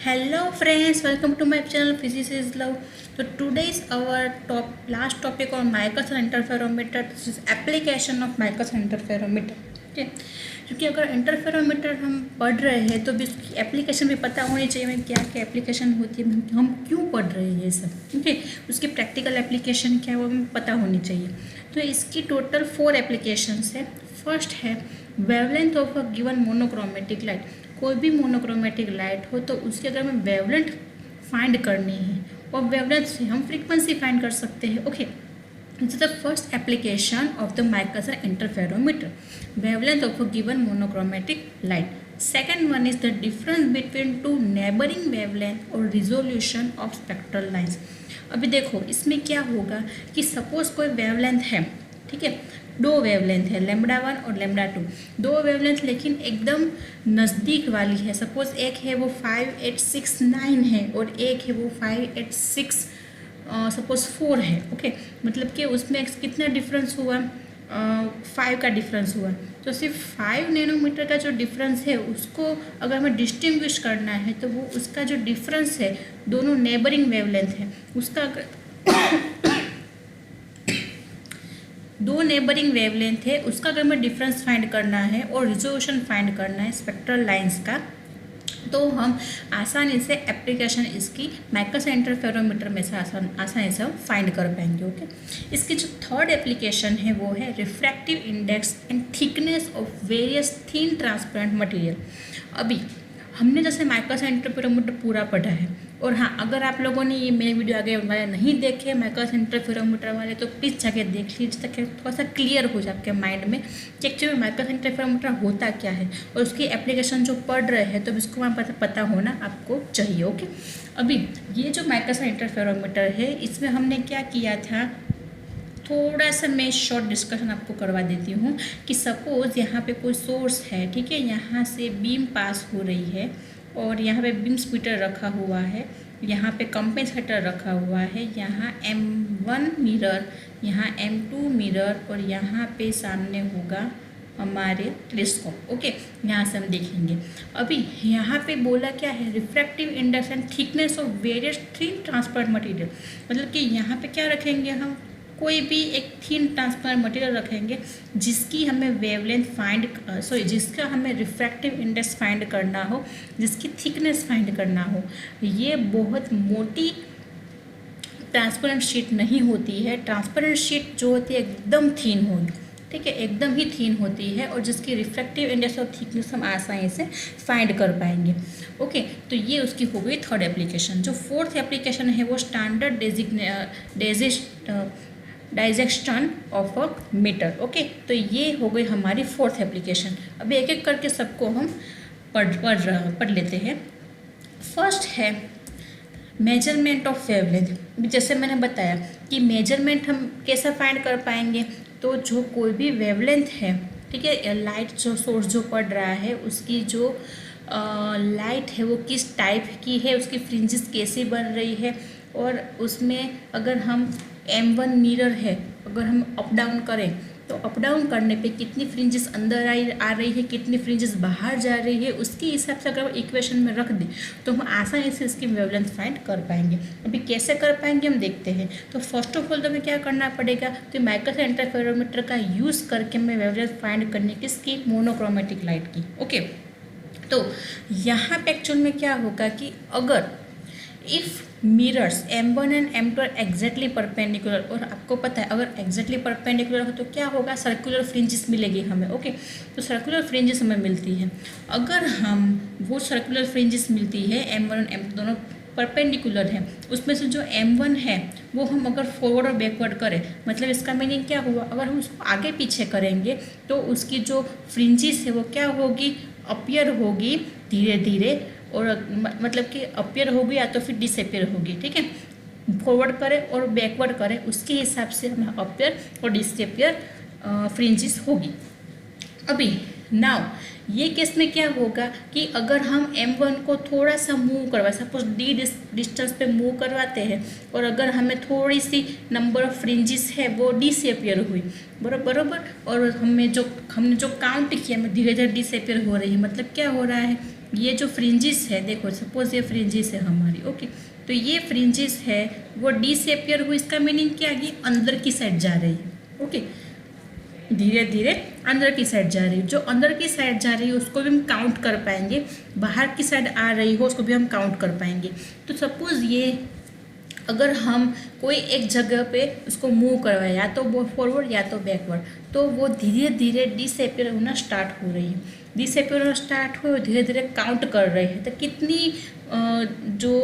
Hello friends, welcome to my channel Physics is Love. So today is our last topic on Michelson interferometer. This is application of Michelson interferometer. ठीक है, क्योंकि अगर interferometer हम पढ़ रहे हैं तो भी उसकी एप्लीकेशन भी पता होनी चाहिए हमें क्या क्या एप्लीकेशन होती है, हम क्यों पढ़ रहे हैं ये सब। ठीक है, उसकी प्रैक्टिकल एप्लीकेशन क्या है वो हमें पता होनी चाहिए। तो इसकी टोटल 4 एप्लीकेशंस है। फर्स्ट है wavelength of a given monochromatic light. कोई भी मोनोक्रोमेटिक लाइट हो तो उसकी अगर हमें वेवलेंथ फाइंड करनी है और वेवलेंथ से हम फ्रीक्वेंसी फाइंड कर सकते हैं। Okay, this is the first application of the Michelson interferometer, wavelength of a given monochromatic light. Second one is the difference between two neighboring wavelength और resolution of spectral lines. अभी देखो इसमें क्या होगा कि सपोज कोई वेवलेंथ है, ठीक है, 2 वेवलेंथ है λ1 और λ2, 2 वेवलेंथ लेकिन एकदम नज़दीक वाली है। सपोज एक है वो 5869 है और एक है वो 586 सपोज 4 है। ओके, मतलब कि उसमें कितना डिफरेंस हुआ, 5 का डिफरेंस हुआ। तो सिर्फ 5 नैनोमीटर का जो डिफरेंस है उसको अगर हमें डिस्टिंग्विश करना है तो वो उसका जो डिफरेंस है, दोनों नेबरिंग वेवलेंथ है उसका अगर 2 नेबरिंग वेवलेंथ है उसका अगर हमें डिफरेंस फाइंड करना है और रिजोल्यूशन फाइंड करना है स्पेक्ट्रल लाइंस का, तो हम आसानी से एप्लीकेशन इसकी माइकल्सन इंटरफेरोमीटर में से आसानी से हम फाइंड कर पाएंगे। ओके, इसकी जो थर्ड एप्लीकेशन है वो है refractive index and thickness of various thin transparent material. अभी हमने जैसे माइकल्सन इंटरफेरोमीटर पूरा पढ़ा है, और हाँ, अगर आप लोगों ने ये मेरे वीडियो आगे वाले नहीं देखे माइकल्सन इंटरफेरोमीटर वाले तो प्लीज़ जाके देख लीजिए ताकि थोड़ा सा क्लियर हो जाए आपके माइंड में कि एक्चुअली माइकल्सन इंटरफेरोमीटर होता क्या है और उसकी एप्लीकेशन जो पढ़ रहे हैं तो इसको वहाँ पता होना आपको चाहिए। ओके, अभी ये जो माइकल्सन इंटरफेरोमीटर है इसमें हमने क्या किया था, थोड़ा सा मैं शॉर्ट डिस्कशन आपको करवा देती हूँ कि सपोज़ यहाँ पे कोई सोर्स है, ठीक है, यहाँ से बीम पास हो रही है और यहाँ पे बीम स्प्लिटर रखा हुआ है, यहाँ पे कंपेंसेटर रखा हुआ है, यहाँ M1 मिरर, यहाँ M2 मिरर और यहाँ पे सामने होगा हमारे टेलीस्कोप। ओके, यहाँ से हम देखेंगे। अभी यहाँ पे बोला क्या है, refractive index and thickness of various thin transparent material. मतलब कि यहाँ पे क्या रखेंगे, हम कोई भी एक थिन ट्रांसपेरेंट मटेरियल रखेंगे जिसकी हमें वेवलेंथ जिसका हमें रिफ्रैक्टिव इंडेक्स फाइंड करना हो, जिसकी थिकनेस फाइंड करना हो। ये बहुत मोटी ट्रांसपेरेंट शीट नहीं होती है, ट्रांसपेरेंट शीट जो होती है एकदम थिन होगी, ठीक है, एकदम ही थिन होती है और जिसकी रिफ्रैक्टिव इंडेक्स और थिकनेस हम आसानी से फाइंड कर पाएंगे। ओके, तो ये उसकी हो गई थर्ड एप्लीकेशन। जो फोर्थ एप्लीकेशन है वो स्टैंडर्ड डाइजेक्शन ऑफ अ मीटर। ओके, तो ये हो गई हमारी फोर्थ एप्लीकेशन। अभी एक एक करके सबको हम पढ़ लेते हैं। फर्स्ट है मेजरमेंट ऑफ वेवलेंथ। जैसे मैंने बताया कि मेजरमेंट हम कैसे फाइंड कर पाएंगे, तो जो कोई भी वेवलेंथ है, ठीक है, लाइट जो सोर्स जो पड़ रहा है उसकी जो लाइट है वो किस टाइप की है, उसकी फ्रिंजेस कैसे बन रही है, और उसमें अगर हम M1 मिरर है, अगर हम अप डाउन करें तो अप डाउन करने पे कितनी फ्रिंजेस अंदर आ रही है, कितनी फ्रिंजेस बाहर जा रही है, उसके हिसाब से अगर इक्वेशन में रख दें तो हम आसानी से इसकी वेवलेंथ फाइंड कर पाएंगे। अभी कैसे कर पाएंगे हम देखते हैं। तो फर्स्ट ऑफ ऑल तो हमें क्या करना पड़ेगा, तो माइकल्सन इंटरफेरोमीटर का यूज़ करके हमें वेवलेंथ फाइंड करने की इसकी मोनोक्रोमेटिक लाइट की। ओके, तो यहाँ पे एक्चुअल में क्या होगा कि अगर if mirrors M1 and M2 are exactly perpendicular, और आपको पता है अगर एग्जैक्टली परपेंडिकुलर हो तो क्या होगा, सर्कुलर फ्रिंजेस मिलेगी हमें। ओके, तो सर्कुलर फ्रिंजेस हमें मिलती है। अगर हम वो सर्कुलर फ्रिंजेस मिलती है M1 और M2 दोनों परपेंडिकुलर है, उसमें से जो M1 है वो हम अगर फॉरवर्ड और बैकवर्ड करें, मतलब इसका मीनिंग क्या हुआ, अगर हम उसको आगे पीछे करेंगे तो उसकी जो फ्रिंजेस है वो क्या होगी, अपीयर होगी धीरे धीरे, और मतलब कि अपीयर होगी या तो फिर डिसअपीयर होगी। ठीक है, फॉरवर्ड करें और बैकवर्ड करें उसके हिसाब से हमें अपीयर और डिसअपीयर फ्रिंजेस होगी। अभी नाउ ये केस में क्या होगा कि अगर हम M1 को थोड़ा सा मूव करवाए, सपोज D डिस्टेंस पे मूव करवाते हैं और अगर हमें थोड़ी सी नंबर ऑफ फ्रिंजेस है वो डिसअपीयर हुई, बराबर, और हमने जो काउंट किया हमें धीरे धीरे डिसअपीयर हो रही है, मतलब क्या हो रहा है, ये जो फ्रिंजिस है, देखो सपोज ये फ्रिंजिस है हमारी, ओके, तो ये फ्रिंजिस है वो डिसअपियर हुई, इसका मीनिंग क्या है, ये अंदर की साइड जा रही है, ओके, धीरे धीरे अंदर की साइड जा रही है। जो अंदर की साइड जा रही है उसको भी हम काउंट कर पाएंगे, बाहर की साइड आ रही हो उसको भी हम काउंट कर पाएंगे। तो सपोज ये अगर हम कोई एक जगह पे उसको मूव करवाए, या तो वो फॉरवर्ड या तो बैकवर्ड, तो वो धीरे धीरे डिसअपियर होना स्टार्ट हो रही है, डिसअपियर होना स्टार्ट हो, धीरे धीरे काउंट कर रहे हैं, तो कितनी जो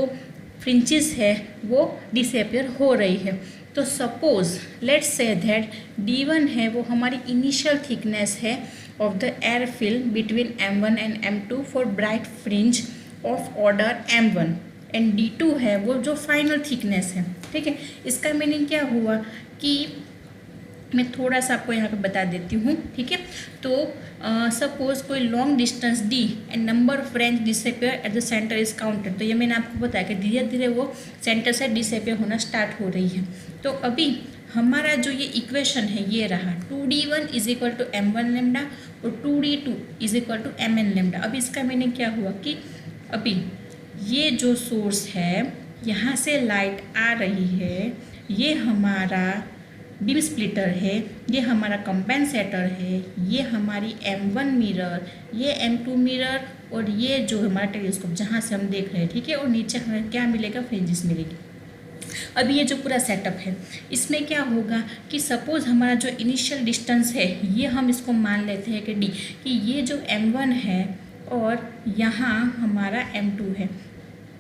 फ्रिंचेस है वो डिसअपियर हो रही है। तो suppose let's say that D1 है वो हमारी इनिशियल थिकनेस है of the air film between M1 and M2 for bright fringe of order M1 and D2 है वो जो फाइनल थिकनेस है, ठीक है। इसका मीनिंग क्या हुआ कि मैं थोड़ा सा आपको यहाँ पे बता देती हूँ, ठीक है। तो सपोज कोई long distance D and number of French disappear at the centre is counted, तो ये मैंने आपको बताया कि धीरे धीरे वो सेंटर से डिसअपियर होना स्टार्ट हो रही है। तो अभी हमारा जो ये इक्वेशन है ये रहा 2D1 is equal to M1 lambda और 2D2 is equal to MN lambda. अभी इसका मीनिंग क्या हुआ कि अभी ये जो सोर्स है यहाँ से लाइट आ रही है, ये हमारा बीम स्प्लिटर है, ये हमारा कंपेंसेटर है, ये हमारी M1 मिरर, ये M2 मिरर और ये जो हमारा टेलीस्कोप जहाँ से हम देख रहे हैं, ठीक है। और नीचे हमें क्या मिलेगा, फ्रिंजेस मिलेगी। अब ये जो पूरा सेटअप है इसमें क्या होगा कि सपोज हमारा जो इनिशियल डिस्टेंस है ये हम इसको मान लेते हैं कि D, कि ये जो M1 है और यहाँ हमारा M2 है,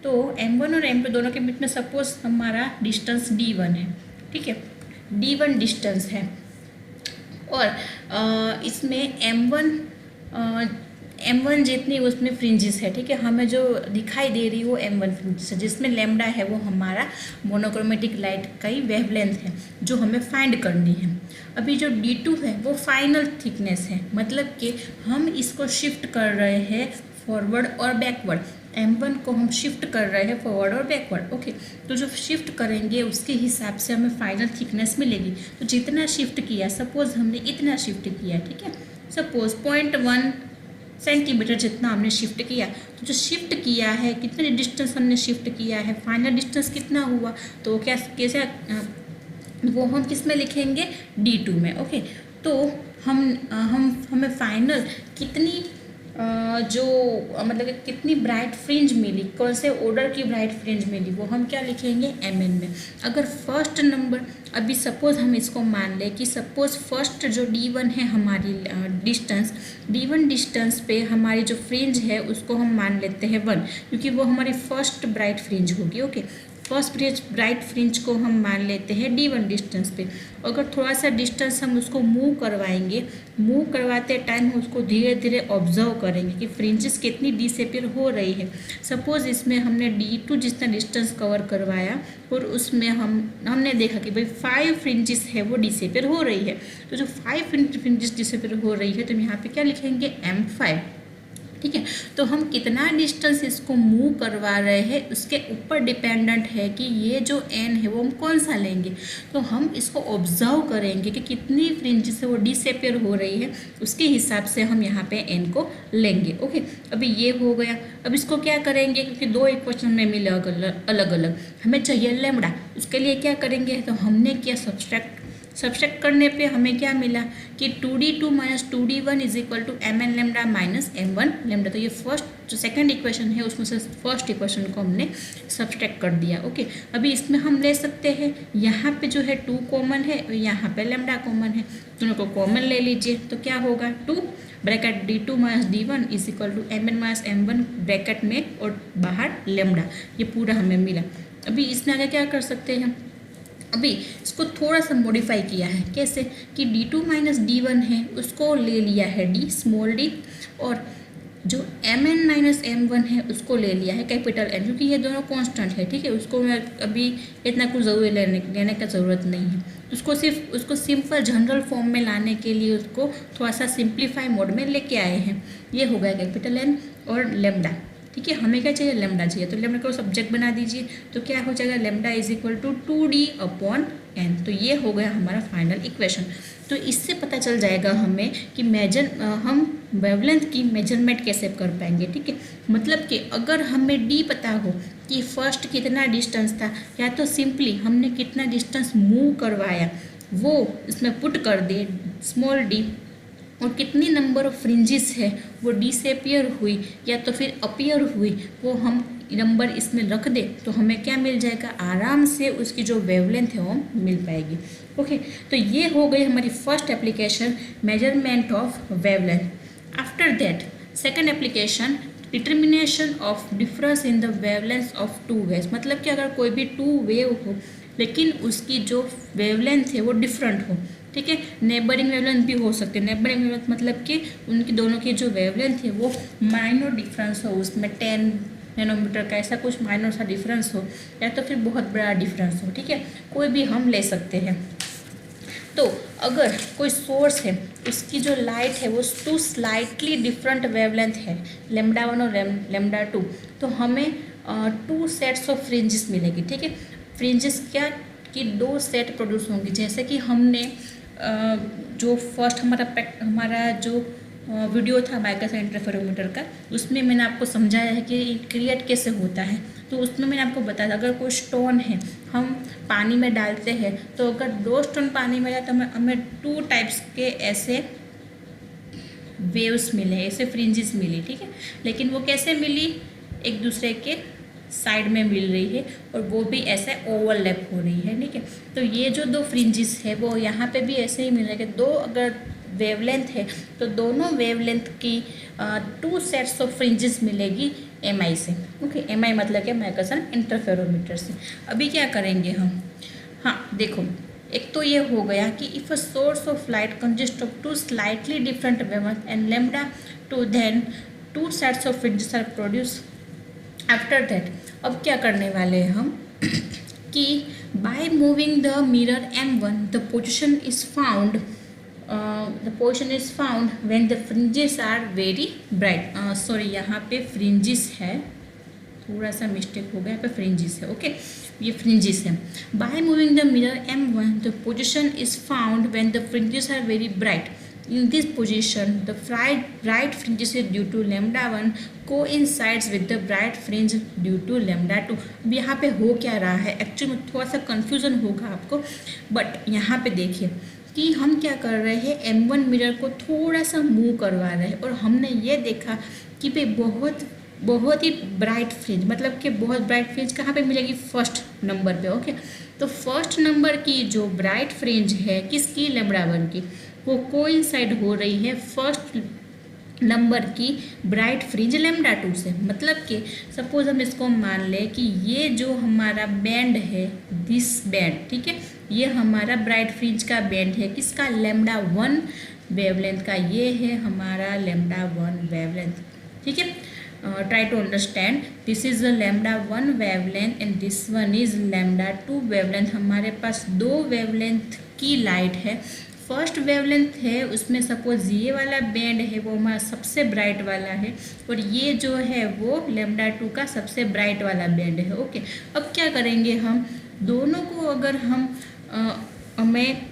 तो M1 और M2 दोनों के बीच में सपोज हमारा डिस्टेंस D1 है, ठीक है, D1 डिस्टेंस है। और इसमें M1 जितनी उसमें फ्रिंजेस है, ठीक है, हमें जो दिखाई दे रही है वो M1 फ्रिंजेस है, जिसमें लैम्डा है वो हमारा मोनोक्रोमेटिक लाइट का ही वेवलेंथ है जो हमें फाइंड करनी है। अभी जो D2 है वो फाइनल थिकनेस है, मतलब कि हम इसको शिफ्ट कर रहे हैं फॉरवर्ड और बैकवर्ड। M1 को हम शिफ्ट कर रहे हैं फॉरवर्ड और बैकवर्ड, ओके। तो जो शिफ्ट करेंगे उसके हिसाब से हमें फाइनल थिकनेस मिलेगी। तो जितना शिफ्ट किया, सपोज हमने इतना शिफ्ट किया, ठीक है, सपोज 0.1 सेंटीमीटर जितना हमने शिफ्ट किया, तो जो शिफ्ट किया है कितने डिस्टेंस हमने शिफ्ट किया है, फाइनल डिस्टेंस कितना हुआ, तो क्या कैसे वो हम किस में लिखेंगे, D2 में, ओके। तो हमें फाइनल कितनी जो मतलब कितनी ब्राइट फ्रिंज मिली, कौन से ऑर्डर की ब्राइट फ्रिंज मिली, वो हम क्या लिखेंगे, MN में। अगर फर्स्ट नंबर, अभी सपोज हम इसको मान लें कि सपोज फर्स्ट जो D1 है हमारी डिस्टेंस, D1 डिस्टेंस पे हमारी जो फ्रिंज है उसको हम मान लेते हैं 1, क्योंकि वो हमारी फर्स्ट ब्राइट फ्रिंज होगी, ओके। फर्स्ट ब्राइट फ्रिंज को हम मान लेते हैं D1 डिस्टेंस पे। अगर थोड़ा सा डिस्टेंस हम उसको मूव करवाएंगे, मूव करवाते टाइम हम उसको धीरे धीरे ऑब्जर्व करेंगे कि फ्रिंजेस कितनी डिसअपियर हो रही है। सपोज इसमें हमने D2 जितना डिस्टेंस कवर करवाया और उसमें हमने देखा कि भाई 5 फ्रिंजेस है वो डिसअपियर हो रही है। तो जो 5 फ्रिंजेस डिसअपियर हो रही है तो हम यहाँ पे क्या लिखेंगे, M5, ठीक है। तो हम कितना डिस्टेंस इसको मूव करवा रहे हैं उसके ऊपर डिपेंडेंट है कि ये जो N है वो हम कौन सा लेंगे। तो हम इसको ऑब्जर्व करेंगे कि कितनी फ्रिंजेस है वो डिसअपियर हो रही है, उसके हिसाब से हम यहाँ पे N को लेंगे, ओके। अभी ये हो गया। अब इसको क्या करेंगे, क्योंकि 2 इक्वेशन में मिले अलग अलग, हमें चाहिए लैम्डा, उसके लिए क्या करेंगे, तो हमने क्या सब्सट्रैक्ट करने पे हमें क्या मिला कि 2D2 minus 2D1 is equal to MN lambda minus M1 lambda. तो ये फर्स्ट जो सेकंड इक्वेशन है उसमें से फर्स्ट इक्वेशन को हमने सब्सट्रैक्ट कर दिया, ओके। अभी इसमें हम ले सकते हैं, यहाँ पे जो है 2 कॉमन है और यहाँ पे लेमडा कॉमन है, दोनों को कॉमन ले लीजिए। तो क्या होगा, 2 bracket D2 minus D1 is equal to MN minus M1 bracket में और बाहर लेमडा, ये पूरा हमें मिला। अभी इसमें आगे क्या कर सकते हैं, अभी इसको थोड़ा सा मॉडिफाई किया है, कैसे कि D2 माइनस D1 है उसको ले लिया है D, स्मॉल d, और जो MN माइनस M1 है उसको ले लिया है कैपिटल N, क्योंकि ये दोनों कांस्टेंट है, ठीक है। उसको मैं अभी इतना कुछ ज़रूरी लेने का ज़रूरत नहीं है। उसको सिर्फ उसको सिंपल जनरल फॉर्म में लाने के लिए उसको थोड़ा सा सिंप्लीफाई मोड में लेके आए हैं। ये हो गया कैपिटल N और लेमडा, ठीक है। हमें क्या चाहिए, लेमडा चाहिए, तो लेमडा को सब्जेक्ट बना दीजिए। तो क्या हो जाएगा, lambda is equal to 2D upon N। तो ये हो गया हमारा फाइनल इक्वेशन। तो इससे पता चल जाएगा हमें कि हम वेवलेंथ की मेजरमेंट कैसे कर पाएंगे, ठीक है। मतलब कि अगर हमें डी पता हो कि फर्स्ट कितना डिस्टेंस था, या तो सिंपली हमने कितना डिस्टेंस मूव करवाया वो इसमें पुट कर दे स्मॉल डी, और कितनी नंबर ऑफ फ्रिंजेस है वो डिसअपियर हुई या तो फिर अपीयर हुई वो हम नंबर इसमें रख दे, तो हमें क्या मिल जाएगा, आराम से उसकी जो वेवलेंथ है वो मिल पाएगी। ओके, तो ये हो गई हमारी first application, measurement of wavelength. After that second application, determination of difference in the wavelength of two waves. मतलब कि अगर कोई भी टू वेव हो लेकिन उसकी जो वेवलेंथ है वो डिफरेंट हो, ठीक है, नेबरिंग वेवलेंथ भी हो सकती है। नेबरिंग वेवलेंथ मतलब कि उनकी दोनों की जो वेवलेंथ है वो माइनर डिफरेंस हो, उसमें 10 नैनोमीटर का ऐसा कुछ माइनर सा डिफरेंस हो, या तो फिर बहुत बड़ा डिफरेंस हो, ठीक है, कोई भी हम ले सकते हैं। तो अगर कोई सोर्स है उसकी जो लाइट है वो टू स्लाइटली डिफरेंट वेवलेंथ है, λ1 और λ2, तो हमें 2 सेट्स ऑफ फ्रिंजेस मिलेगी, ठीक है। फ्रिंजेस क्या कि 2 सेट प्रोड्यूस होंगी, जैसे कि हमने जो फर्स्ट हमारा जो वीडियो था माइक्रोवेव इंटरफेरोमीटर का, उसमें मैंने आपको समझाया है कि क्रिएट कैसे होता है। तो उसमें मैंने आपको बताया अगर कोई स्टोन है हम पानी में डालते हैं, तो अगर 2 स्टोन पानी में डाले तो हमें 2 टाइप्स के ऐसे वेव्स मिले, ऐसे फ्रिंजेस मिली, ठीक है। लेकिन वो कैसे मिली, एक दूसरे के साइड में मिल रही है और वो भी ऐसे ओवरलैप हो रही है, ठीक है। तो ये जो 2 फ्रिंजेस है वो यहाँ पे भी ऐसे ही मिलेंगे। 2 अगर वेवलेंथ है तो दोनों वेवलेंथ की 2 सेट्स ऑफ फ्रिंजेस मिलेगी MI से। ओके, MI मतलब क्या, माइक्रोवेव इंटरफेरोमीटर से। अभी क्या करेंगे हम, हाँ देखो, एक तो ये हो गया कि if a source of light consist of 2 slightly different wavelength and λ2 then 2 sets of fringes are produce. After that अब क्या करने वाले हैं हम कि by moving the mirror M1 the position is found when the fringes are very bright. Sorry, यहाँ पे fringes है, थोड़ा सा मिस्टेक हो गया, यहाँ पे फ्रिंजेस है। ओके, ये फ्रिंजेस है। By moving the mirror M1 the position is found when the fringes are very bright. In this position, the bright fringes due to λ1 coincides with the bright fringe due to λ2। अब यहाँ पे हो क्या रहा है, actually में थोड़ा सा कन्फ्यूज़न होगा आपको, बट यहाँ पे देखिए कि हम क्या कर रहे हैं, M1 मिरर को थोड़ा सा मूव करवा रहे हैं और हमने ये देखा कि भाई बहुत ही ब्राइट फ्रिंज, मतलब कि बहुत ब्राइट फ्रिंज कहाँ पे मिलेगी, फर्स्ट नंबर पे। ओके, तो फर्स्ट नंबर की जो ब्राइट फ्रिंज है किसकी, λ1 की, वो कोइंसाइड हो रही है फर्स्ट नंबर की ब्राइट फ्रिंज λ2 से। मतलब कि सपोज हम इसको मान लें कि ये जो हमारा बैंड है, दिस बैंड, ठीक है, ये हमारा ब्राइट फ्रिंज का बैंड है, किसका, λ1 वेवलेंथ का। ये है हमारा λ1 वेवलेंथ, ठीक है। Try to understand, this is the λ1 wavelength and this one is λ2 wavelength। हमारे पास 2 वेवलेंथ की लाइट है। फर्स्ट वेवलेंथ है उसमें सपोज ये वाला बैंड है वो हमारा सबसे ब्राइट वाला है, और ये जो है वो λ2 का सबसे ब्राइट वाला बैंड है। ओके, अब क्या करेंगे हम, दोनों को अगर हमें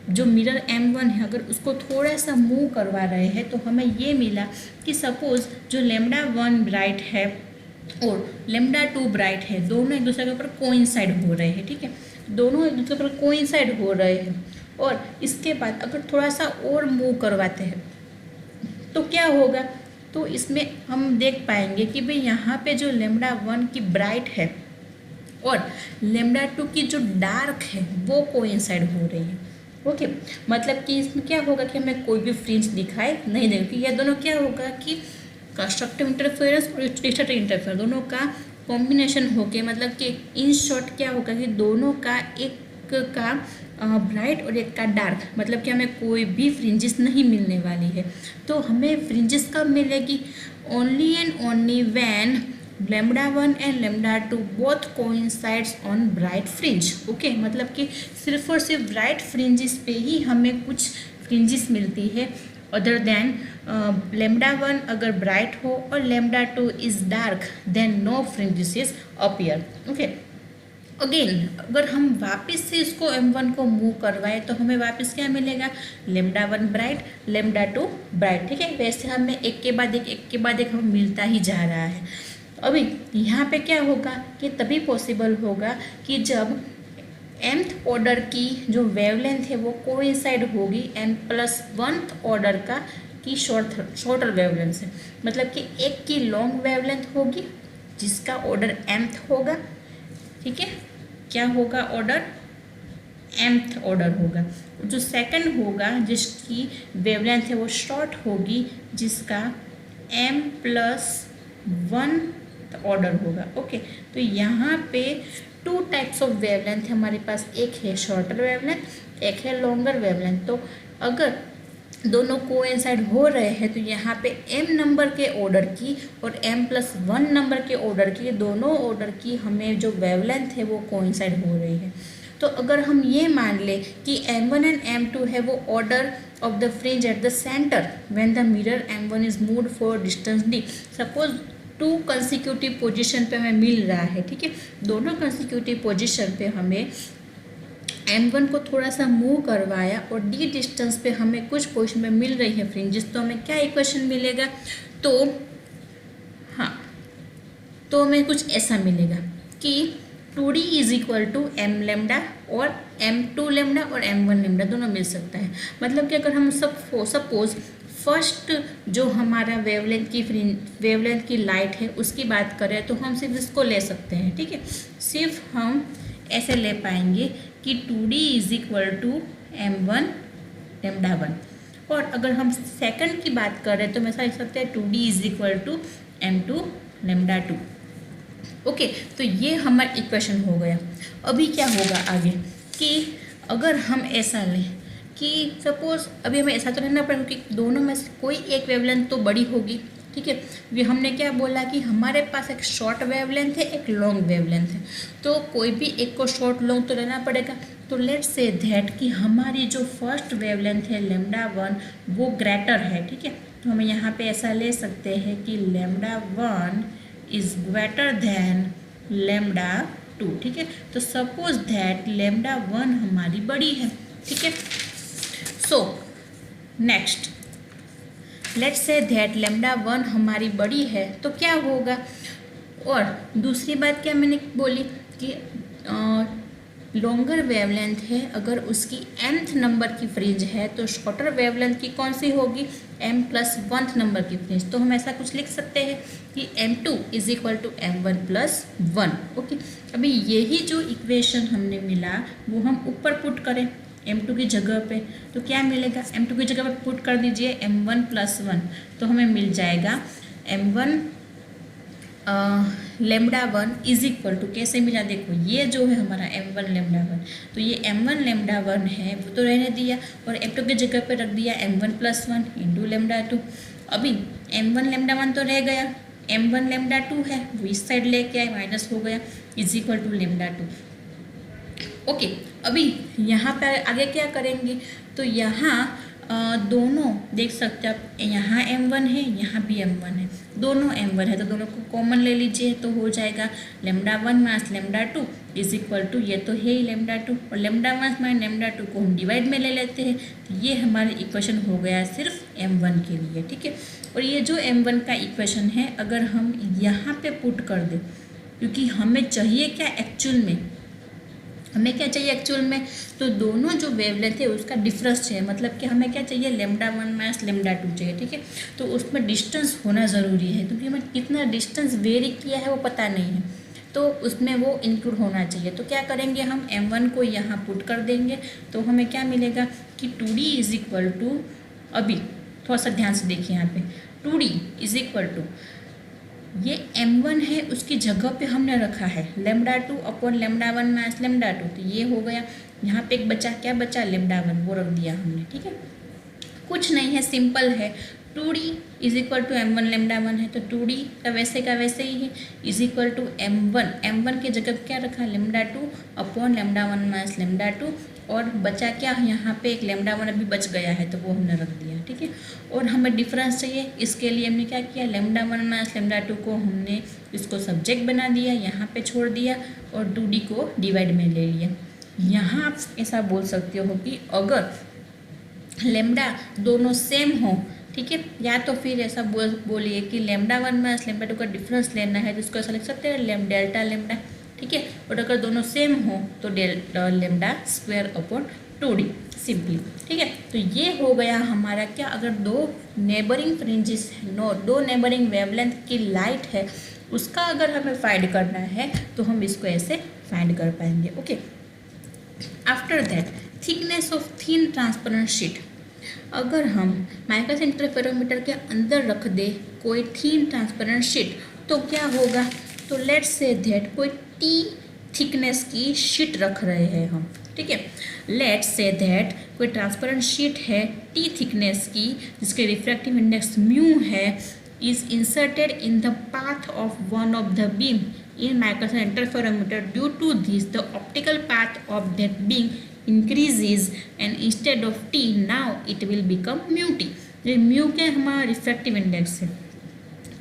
जो मिरर M1 है अगर उसको थोड़ा सा मूव करवा रहे हैं, तो हमें ये मिला कि सपोज जो λ1 ब्राइट है और λ2 ब्राइट है, दोनों एक दूसरे के ऊपर कोइंसाइड हो रहे हैं, ठीक है, दोनों एक दूसरे पर कोइंसाइड हो रहे हैं। और इसके बाद अगर थोड़ा सा और मूव करवाते हैं तो क्या होगा, तो इसमें हम देख पाएंगे कि भाई यहाँ पे जो λ1 की ब्राइट है और λ2 की जो डार्क है वो कोइंसाइड हो रही है। ओके, मतलब कि इसमें क्या होगा कि हमें कोई भी फ्रिंज दिखाई नहीं देगा, कि ये दोनों क्या होगा कि कंस्ट्रक्टिव इंटरफेरेंस और डिस्ट्रक्टिव इंटरफेरेंस दोनों का कॉम्बिनेशन होके, मतलब कि इन शॉर्ट क्या होगा कि दोनों का एक का ब्राइट और एक का डार्क, मतलब कि हमें कोई भी फ्रिंजेस नहीं मिलने वाली है। तो हमें फ्रिंजेस कब मिलेगी, only and only when λ1 and λ2 both coincides on bright fringe. Okay, मतलब कि सिर्फ और सिर्फ ब्राइट फ्रिंजेस पे ही हमें कुछ फ्रिंजेस मिलती है, अदर देन λ1 अगर ब्राइट हो और λ2 is dark then no fringes is appear. Okay, again अगर हम वापस से इसको m1 को मूव करवाएं तो हमें वापस क्या मिलेगा, λ1 ब्राइट, λ2 ब्राइट। ठीक है, वैसे हमें एक के बाद एक हमें मिलता ही जा रहा है। अभी यहाँ पे क्या होगा कि तभी पॉसिबल होगा कि जब mth ऑर्डर की जो वेवलेंथ है वो कोइंसाइड होगी m+1th ऑर्डर का की शॉर्टर वेवलेंथ से। मतलब कि एक की लॉन्ग वेवलेंथ होगी जिसका ऑर्डर mth होगा। ठीक है, क्या होगा, ऑर्डर mth ऑर्डर होगा। जो सेकंड होगा जिसकी वेवलेंथ है वो शॉर्ट होगी जिसका m+1 ऑर्डर होगा। ओके, तो यहाँ पे 2 टाइप्स ऑफ वेवलेंथ है हमारे पास, एक है शॉर्टर वेवलेंथ, एक है लॉन्गर वेवलेंथ। तो अगर दोनों कोइंसाइड हो रहे हैं तो यहाँ पे m नंबर के ऑर्डर की और m+1 नंबर के ऑर्डर की, दोनों ऑर्डर की हमें जो वेवलेंथ है वो कोइंसाइड हो रही है। तो अगर हम ये मान लें कि m1 एंड m2 है वो order of the fringe at the centre when the mirror m1 is moved for distance d। Suppose 2 consecutive position पे हमें मिल रहा है। ठीक है, दोनों कंसिक्यूटिव पोजीशन पे हमें m1 को थोड़ा सा मूव करवाया और d डिस्टेंस पे हमें कुछ पोजीशन में मिल रही है फ्रिंजेस, तो हमें क्या इक्वेशन मिलेगा, तो हाँ, तो हमें कुछ ऐसा मिलेगा कि 2d is equal to m lambda और m2 लेमडा और m1 लेमडा दोनों मिल सकता है। मतलब कि अगर हम सपोज फर्स्ट जो हमारा वेवलेंथ की लाइट है उसकी बात करें तो हम सिर्फ इसको ले सकते हैं। ठीक है, सिर्फ हम ऐसे ले पाएंगे कि 2d is equal to m1 lambda 1। और अगर हम सेकंड की बात करें तो हम ऐसा लिख सकते हैं 2d is equal to m2 lambda 2। Okay, तो ये हमारा इक्वेशन हो गया। अभी क्या होगा आगे कि अगर हम ऐसा लें कि सपोज अभी हमें ऐसा तो रहना पड़ेगा कि दोनों में से कोई एक वेवलेंथ तो बड़ी होगी। ठीक है, ये हमने क्या बोला कि हमारे पास एक शॉर्ट वेवलेंथ है, एक लॉन्ग वेवलेंथ है, तो कोई भी एक को शॉर्ट लॉन्ग तो रहना पड़ेगा। तो लेट्स से दैट कि हमारी जो फर्स्ट वेवलेंथ है λ1 वो ग्रेटर है। ठीक है, तो हमें यहाँ पे ऐसा ले सकते हैं कि λ1 इज ग्रेटर देन λ2। ठीक है, तो सपोज दैट λ1 हमारी बड़ी है। ठीक है, so next let's say that λ1 हमारी बड़ी है तो क्या होगा। और दूसरी बात क्या मैंने बोली कि लॉन्गर वेवलेंथ है, अगर उसकी nth नंबर की फ्रिंज है तो शॉर्टर वेवलेंथ की कौन सी होगी, m+1 नंबर की फ्रिंज। तो हम ऐसा कुछ लिख सकते हैं कि m2 is equal to m1+1। Okay, अभी यही जो इक्वेशन हमने मिला वो हम ऊपर पुट करें m2 की जगह पे, तो क्या मिलेगा, m2 की जगह पे पुट कर दीजिए m1+1, तो हमें मिल जाएगा m1 λ1 इज इक्वल टू, कैसे मिला देखो, ये जो है हमारा m1 λ1, तो ये m1 λ1 है वो तो रहने दिया और m2 की जगह पे रख दिया m1+1 इंटू λ2। अभी m1 λ1 तो रह गया, m1 λ2 है वो इस साइड लेके आए, माइनस हो गया, इज इक्वल टू λ2। ओके, अभी यहाँ पर आगे क्या करेंगे, तो यहाँ दोनों देख सकते हैं आप, यहाँ m1 है यहाँ भी m1 है, दोनों m1 है तो दोनों को कॉमन ले लीजिए तो हो जाएगा λ1 माइनस λ2 इज इक्वल टू, ये तो है ही λ2 और λ1 माइनस λ2 को हम डिवाइड में ले लेते हैं, तो ये हमारी इक्वेशन हो गया सिर्फ m1 के लिए। ठीक है, और ये जो m1 का इक्वेशन है अगर हम यहाँ पे पुट कर दें, क्योंकि हमें चाहिए क्या एक्चुअल में, हमें क्या चाहिए एक्चुअल में, तो दोनों जो वेवलेंथ है उसका डिफरेंस चाहिए, मतलब कि हमें क्या चाहिए λ1 माइनस λ2 चाहिए। ठीक है, तो उसमें डिस्टेंस होना ज़रूरी है क्योंकि हमें कितना डिस्टेंस वेरी किया है वो पता नहीं है, तो उसमें वो इंक्लूड होना चाहिए। तो क्या करेंगे, हम m1 को यहाँ पुट कर देंगे तो हमें क्या मिलेगा कि 2d इज इक्वल टू, अभी थोड़ा सा ध्यान से देखिए यहाँ पे, 2d इज इक्वल टू ये m1 है उसकी जगह पे हमने रखा है λ2 अपॉन λ1 माइनस λ2, तो ये हो गया, यहाँ पे एक बचा, क्या बचा, λ1 वो रख दिया हमने। ठीक है, कुछ नहीं है, सिंपल है, 2d is equal to m1 λ1 है तो 2d का वैसे ही है, इज इक्वल टू m1 की जगह क्या रखा, λ2 अपॉन λ1 माइनस λ2 और बचा क्या, यहाँ पे एक लैम्डा 1 अभी बच गया है तो वो हमने रख दिया, ठीक है। और हमें डिफरेंस चाहिए, इसके लिए हमने क्या किया, लैम्डा 1 माइनस लैम्डा 2 को हमने इसको सब्जेक्ट बना दिया, यहाँ पे छोड़ दिया और 2d को डिवाइड में ले लिया। यहाँ आप ऐसा बोल सकते हो कि अगर लैम्डा दोनों सेम हो, ठीक है, या तो फिर ऐसा बोलिए कि लैम्डा 1 माइनस लैम्डा 2 का डिफरेंस लेना है तो इसको ऐसा लिख सकते हैं डेल्टा लैम्डा, ठीक है। और अगर दोनों सेम हो तो lambda square upon 2d simply, ठीक है। तो ये हो गया हमारा क्या, अगर दो नेबरिंग फ्रिंजेस दो नेबरिंग वेवलेंथ की लाइट है उसका अगर हमें फाइंड करना है तो हम इसको ऐसे फाइंड कर पाएंगे, okay. After that thickness of thin transparent sheet, अगर हम माइक्रोस इंटरफेरोमीटर के अंदर रख दे कोई थिन ट्रांसपेरेंट शीट तो क्या होगा, तो लेट्स से दैट कोई टी थिकनेस की शीट रख रहे हैं हम, ठीक है। लेट्स से दैट कोई ट्रांसपेरेंट शीट है टी थिकनेस की जिसके रिफ्रैक्टिव इंडेक्स म्यू है, is inserted in the path of one of the beam in microscope interferometer. Due to this the optical path of that beam increases and instead of t now it will become mu t. ये mu क्या हमारा refractive index है,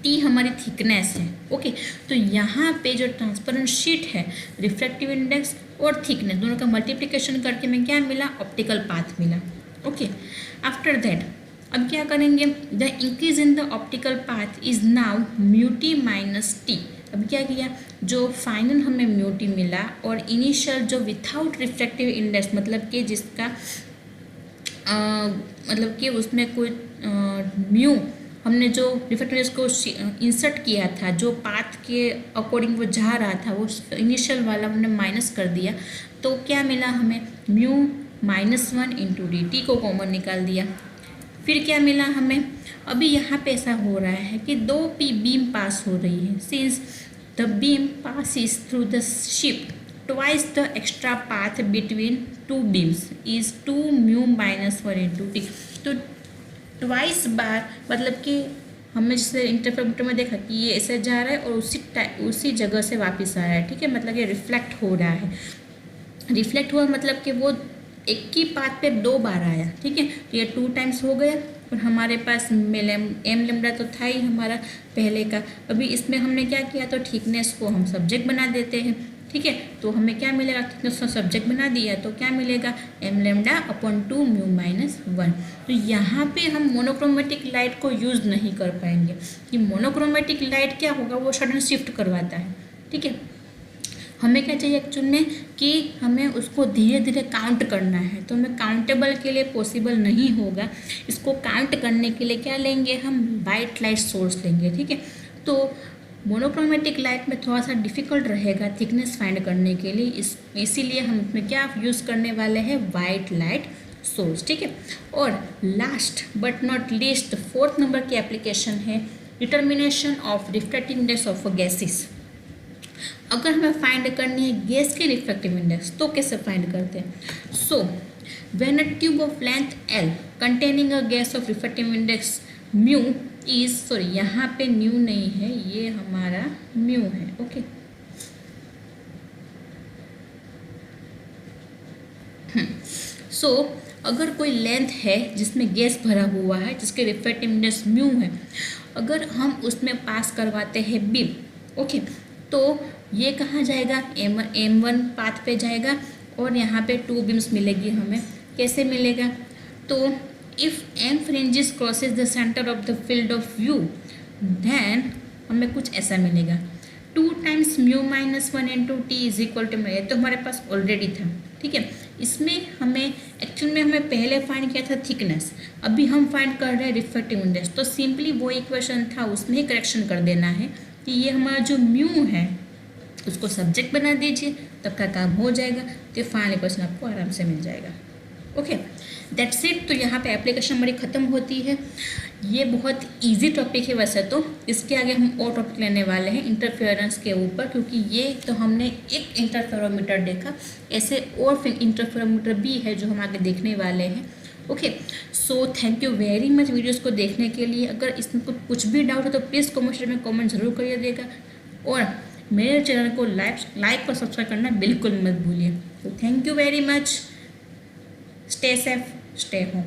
T हमारी thickness है, okay. तो यहाँ पे जो ट्रांसपेरेंट शीट है रिफ्रैक्टिव इंडेक्स और थिकनेस दोनों का मल्टीप्लिकेशन करके हमें क्या मिला, ऑप्टिकल पाथ मिला, ओके। आफ्टर दैट अब क्या करेंगे, the increase in the optical path is now mu T minus T. अब क्या किया, जो फाइनल हमें म्यू टी मिला और इनिशियल जो विथाउट रिफ्रैक्टिव इंडेक्स मतलब कि जिसका मतलब कि उसमें कोई म्यू हमने जो रिफ्रैक्टिव इंडेक्स को इंसर्ट किया था, जो पाथ के अकॉर्डिंग वो जा रहा था, वो इनिशियल वाला हमने माइनस कर दिया तो क्या मिला हमें, म्यू -1 इंटू डी, टी को कॉमन निकाल दिया। फिर क्या मिला हमें, अभी यहाँ पे ऐसा हो रहा है कि दो पी बीम पास हो रही है, since the beam passes through the ship twice the extra path between two beams is 2 mu -1 into T. तो ट्वाइस बार मतलब कि हमने जैसे इंटरफेरोमीटर में देखा कि ये ऐसे जा रहा है और उसी जगह से वापस आ रहा है, ठीक है, मतलब ये रिफ्लेक्ट हो रहा है। रिफ्लेक्ट हुआ मतलब कि वो एक ही पाथ पे 2 बार आया, ठीक है, तो ये 2 टाइम्स हो गया और हमारे पास एम लैम्डा तो था ही हमारा पहले का। अभी इसमें हमने क्या किया, तो थिकनेस को हम सब्जेक्ट बना देते हैं, ठीक है। तो हमें क्या मिलेगा, थिकनेस को सब्जेक्ट बना दिया तो क्या मिलेगा, एम लैम्डा अपॉन 2 म्यू -1। तो यहाँ पे हम मोनोक्रोमेटिक लाइट को यूज़ नहीं कर पाएंगे कि मोनोक्रोमेटिक लाइट क्या होगा, वो सडन शिफ्ट करवाता है, ठीक है। हमें क्या चाहिए एक्चुअल में कि हमें उसको धीरे धीरे काउंट करना है, तो हमें काउंटेबल के लिए पॉसिबल नहीं होगा। इसको काउंट करने के लिए क्या लेंगे, हम वाइट लाइट सोर्स लेंगे, ठीक है। तो मोनोक्रोमेटिक लाइट में थोड़ा सा डिफ़िकल्ट रहेगा थिकनेस फाइंड करने के लिए, इसीलिए हम इसमें क्या यूज़ करने वाले हैं, वाइट लाइट सोर्स, ठीक है। और last but not least 4th number की एप्लीकेशन है determination of refractive index of gases. अगर हमें फाइंड करनी है गैस की रिफ्रैक्टिव इंडेक्स तो कैसे फाइंड करते हैं, so when a tube of length L containing a gas off refractive index mu is, sorry यहाँ पे न्यू नहीं है, ये हमारा म्यू है, ओके। सो अगर कोई लेंथ है जिसमें गैस भरा हुआ है जिसके रिफ्रैक्टिव इंडेक्स म्यू है, अगर हम उसमें पास करवाते हैं बीम, ओके, तो ये कहाँ जाएगा, M1 पाथ पे जाएगा और यहाँ पे 2 बीम्स मिलेगी हमें। कैसे मिलेगा, तो if M fringes crosses the centre of the field of view then हमें कुछ ऐसा मिलेगा, 2 times mu -1 into T is equal to, ये तो हमारे पास ऑलरेडी था, ठीक है। इसमें हमें एक्चुअल में हमें पहले फाइंड किया था थिकनेस, अभी हम फाइंड कर रहे हैं रिफ्रैक्टिव इंडेक्स, तो सिंपली वो इक्वेशन था उसमें ही करेक्शन कर देना है कि ये हमारा जो म्यू है उसको सब्जेक्ट बना दीजिए, तब का काम हो जाएगा, तो फाइनल इक्वेशन आपको आराम से मिल जाएगा, ओके, दैट्स इट। तो यहाँ पे एप्लीकेशन हमारी ख़त्म होती है। ये बहुत इजी टॉपिक है वैसे तो, इसके आगे हम और टॉपिक लेने वाले हैं इंटरफेरेंस के ऊपर, क्योंकि ये तो हमने एक इंटरफेरोमीटर देखा, ऐसे और फिर इंटरफेरोमीटर भी है जो हम आगे देखने वाले हैं, okay. So thank you very much videos को देखने के लिए। अगर इसमें कुछ भी डाउट हो तो प्लीज़ कमेंट सेक्शन में कमेंट ज़रूर करिएगा और मेरे चैनल को लाइक और सब्सक्राइब करना बिल्कुल मत भूलिए। तो thank you very much. Stay safe, stay home.